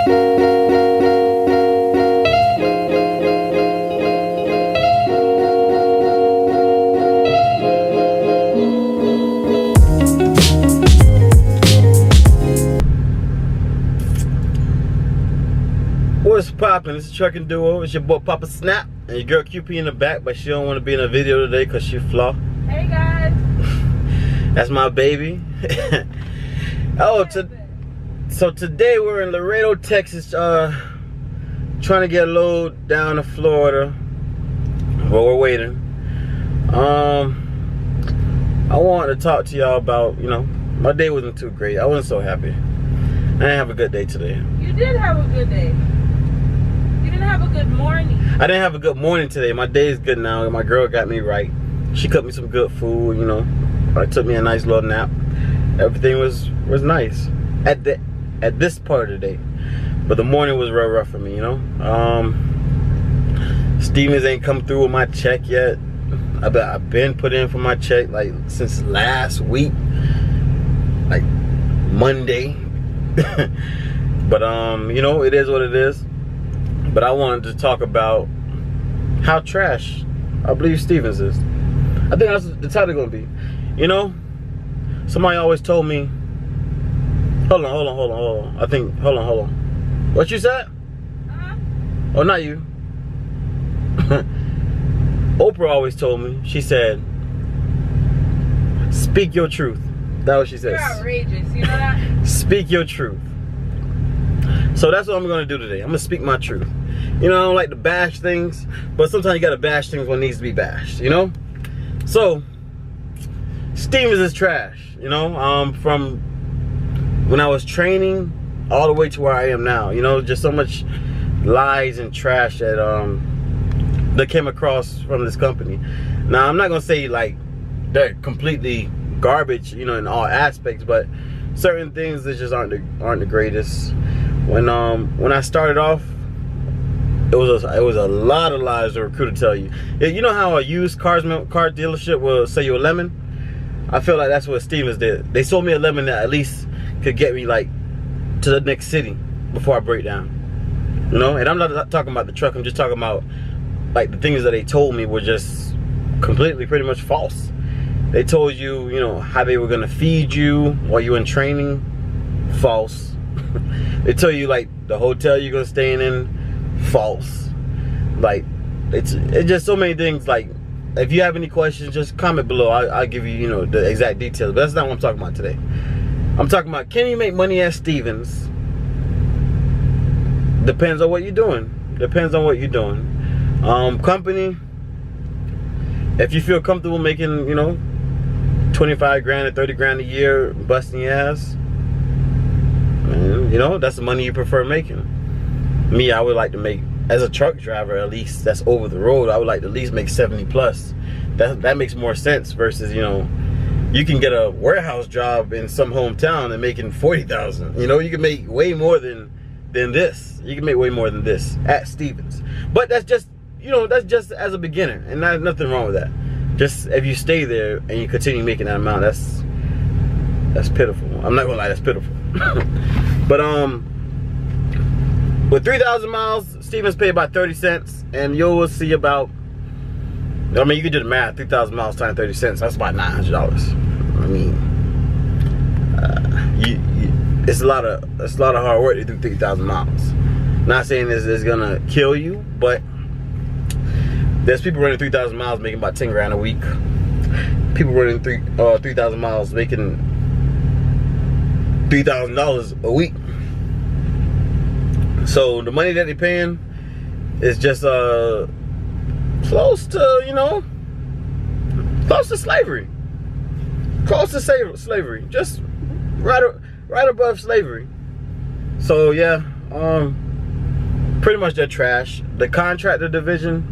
What's poppin'? It's Trucking Duo. It's your boy Papa Snap and your girl QP in the back, but she don't want to be in a video today because she flaw. Hey guys. That's my baby. So today we're in Laredo, Texas, trying to get a load down to Florida. Well, we're waiting. I wanted to talk to y'all about, my day wasn't too great. I wasn't so happy. I didn't have a good day today. You did have a good day. You didn't have a good morning. I didn't have a good morning today. My day is good now. My girl got me right. She cooked me some good food, I took me a nice little nap. Everything was nice at this part of the day. But the morning was real rough for me, Stevens ain't come through with my check yet. I've been put in for my check like since last week, like Monday. But it is what it is. But I wanted to talk about how trash I believe Stevens is. I think that's the title gonna be. Somebody always told me. Hold on. Hold on. What you said? Oh, not you. Oprah always told me. She said, "Speak your truth." That's what she says. You're outrageous. You know that? Speak your truth. So that's what I'm gonna do today. I'm gonna speak my truth. I don't like to bash things, but sometimes you gotta bash things when it needs to be bashed. So Stevens is trash. From when I was training all the way to where I am now. Just so much lies and trash that came across from this company. Now I'm not gonna say like they're completely garbage, in all aspects, but certain things that just aren't the greatest. When I started off, it was a lot of lies the recruiter tell you. You know how a used car dealership will sell you a lemon? I feel like that's what Stevens did. They sold me a lemon that at least could get me like to the next city before I break down. And I'm not talking about the truck. I'm just talking about like the things that they told me were just completely pretty much false. They told you, how they were gonna feed you while you were in training. False. They tell you like the hotel you're gonna stay in. False. Like it's just so many things. Like if you have any questions, just comment below. I'll give you the exact details. But that's not what I'm talking about today. I'm talking about, can you make money at Stevens? Depends on what you're doing. Company, if you feel comfortable making 25 grand or 30 grand a year busting your ass, and, that's the money you prefer making. Me, I would like to make, as a truck driver at least, that's over the road, I would like to at least make 70 plus. That makes more sense versus, you can get a warehouse job in some hometown and making 40,000. You can make way more than this. You can make way more than this at Stevens. But that's just, that's just as a beginner, and there's nothing wrong with that. Just if you stay there and you continue making that amount, that's pitiful. I'm not gonna lie, that's pitiful. But with 3,000 miles, Stevens pay about 30 cents, and you will see about, you can do the math. 3,000 miles times 30 cents, that's about $900. It's a lot of hard work to do 3,000 miles. Not saying this is gonna kill you, but there's people running 3,000 miles making about 10 grand a week. People running 3,000 miles making $3,000 a week. So the money that they're paying is just close to, close to slavery. Close to slavery. Just right above slavery. So yeah, pretty much they're trash. The contractor division,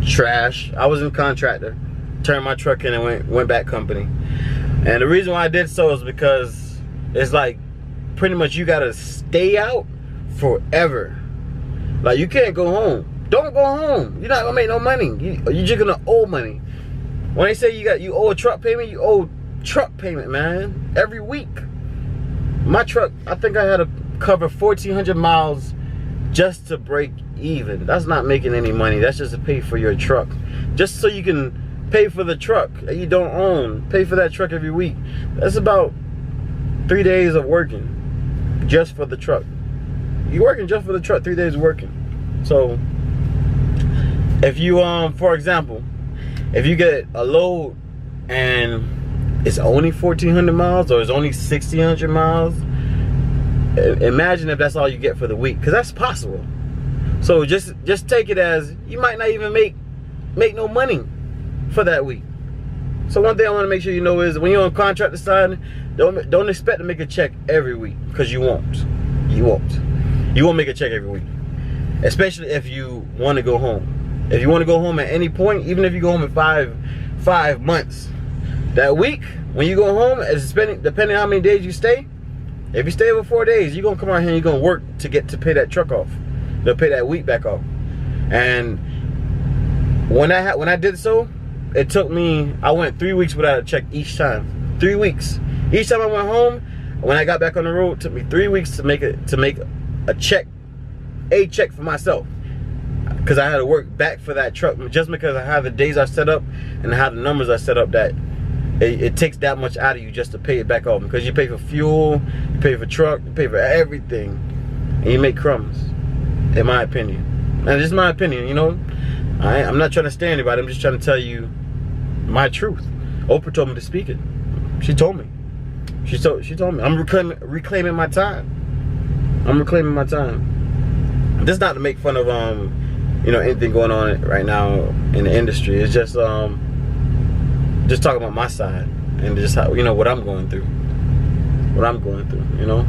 trash. I was in contractor, turned my truck in and went back company. And the reason why I did so is because it's like pretty much you gotta stay out forever. Like you can't go home. Don't go home. You're not gonna make no money. You're just gonna owe money. When they say you owe a truck payment, you owe truck payment, man, every week. My truck, I think I had a cover 1,400 miles just to break even. That's not making any money. That's just to pay for your truck. Just so you can pay for the truck that you don't own. Pay for that truck every week. That's about 3 days of working just for the truck. You're working just for the truck, 3 days of working. So if you for example, if you get a load and it's only 1,400 miles or it's only 1,600 miles, imagine if that's all you get for the week, because that's possible. So just take it as you might not even make no money for that week. So one thing I want to make sure you know is when you're on contractor side, don't expect to make a check every week, because you won't. You won't make a check every week, especially if you want to go home. If you want to go home at any point, even if you go home in five months, that week when you go home, depending on how many days you stay. If you stay over 4 days, you're gonna come out here and you're gonna work to pay that truck off. They'll pay that week back off. And when I did so, it took me, I went 3 weeks without a check each time. 3 weeks. Each time I went home, when I got back on the road, it took me 3 weeks to make a check for myself. Because I had to work back for that truck, just because I have the days I set up and how the numbers I set up, that it takes that much out of you just to pay it back off. Because you pay for fuel, you pay for truck, you pay for everything, and you make crumbs, in my opinion. And this is my opinion, you know. I'm not trying to stay anybody. I'm just trying to tell you my truth. Oprah told me to speak it. She told me. She told me. I'm reclaiming my time. I'm reclaiming my time. This is not to make fun of you know, anything going on right now in the industry. It's just talking about my side and just how, you know, what I'm going through. What I'm going through, you know.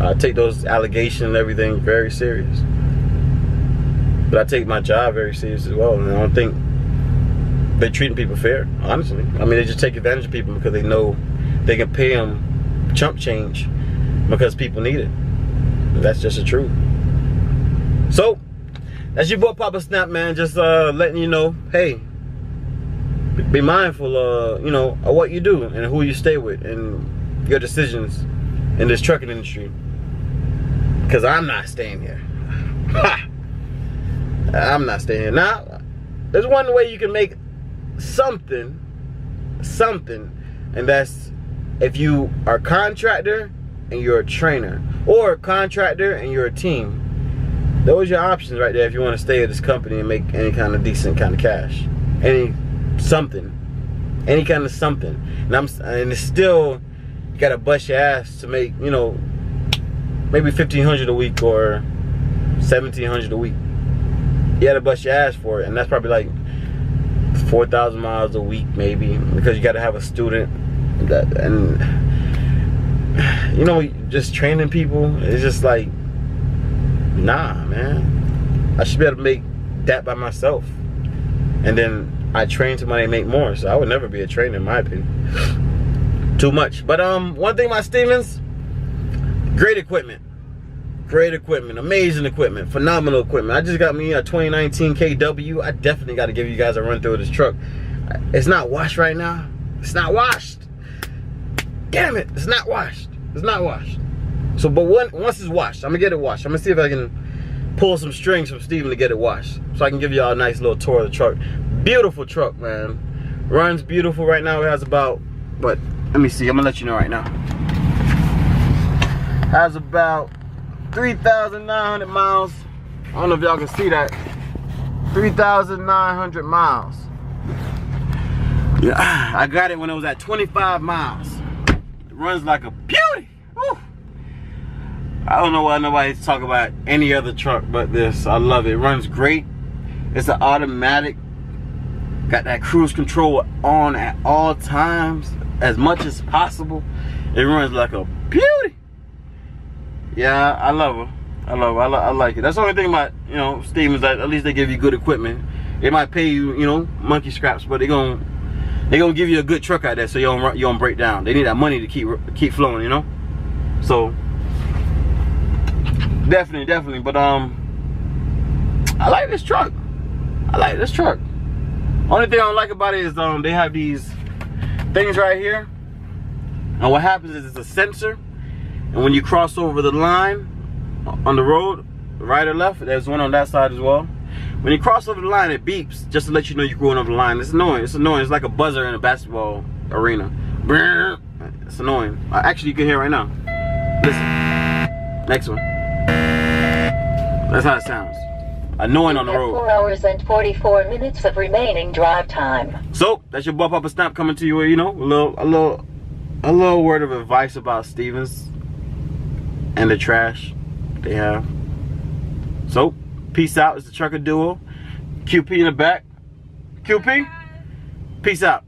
I take those allegations and everything very serious. But I take my job very serious as well. And I don't think they're treating people fair, honestly. I mean, they just take advantage of people because they know they can pay them chump change because people need it. That's just the truth. So, that's your boy Papa Snap, man. Just letting you know, hey, be mindful, you know, of what you do and who you stay with and your decisions in this trucking industry. Because I'm not staying here. I'm not staying here. Now, there's one way you can make something, and that's if you are a contractor and you're a trainer, or a contractor and you're a team. Those are your options right there if you want to stay at this company and make any kind of decent kind of cash. Any kind of something. And it's still, you gotta bust your ass to make, you know, maybe $1,500 a week or $1,700 a week. You gotta bust your ass for it, and that's probably like 4,000 miles a week, maybe, because you gotta have a student. And you know, just training people, it's just like, nah, man. I should be able to make that by myself, and then I train somebody to make more. So I would never be a trainer, in my opinion. Too much. But one thing about Stevens, great equipment, amazing equipment, phenomenal equipment. I just got me a 2019 KW. I definitely got to give you guys a run through of this truck. It's not washed right now. It's not washed. Damn it, it's not washed. It's not washed. So, but once it's washed, I'm gonna get it washed. I'm gonna see if I can pull some strings from Steven to get it washed, so I can give y'all a nice little tour of the truck. Beautiful truck, man. Runs beautiful right now. It has about, but let me see. I'm gonna let you know right now. Has about 3,900 miles. I don't know if y'all can see that. 3,900 miles. Yeah, I got it when it was at 25 miles. It runs like a beauty. Woo. I don't know why nobody's talking about any other truck but this. I love it. It runs great. It's an automatic. Got that cruise control on at all times, as much as possible. It runs like a beauty. Yeah, I love her. I like it. That's the only thing about, you know, Stevens, that at least they give you good equipment. They might pay you, you know, monkey scraps, but they're gonna give you a good truck out there, so you don't break down. They need that money to keep flowing, you know. So definitely. But I like this truck. Only thing I don't like about it is they have these things right here, and what happens is it's a sensor, and when you cross over the line, on the road, right or left. There's one on that side as well. When you cross over the line, it beeps just to let you know you're going over the line. It's annoying. It's annoying. It's like a buzzer in a basketball arena. It's annoying. Actually, you can hear it right now. Listen. Next one. That's how it sounds. Annoying on the road. 4 hours and 44 minutes of remaining drive time. So that's your Butt Papa Snap coming to you. You know, a little word of advice about Stevens and the trash they have. So peace out. It's the Trucker Duo. QP in the back. QP. Peace out.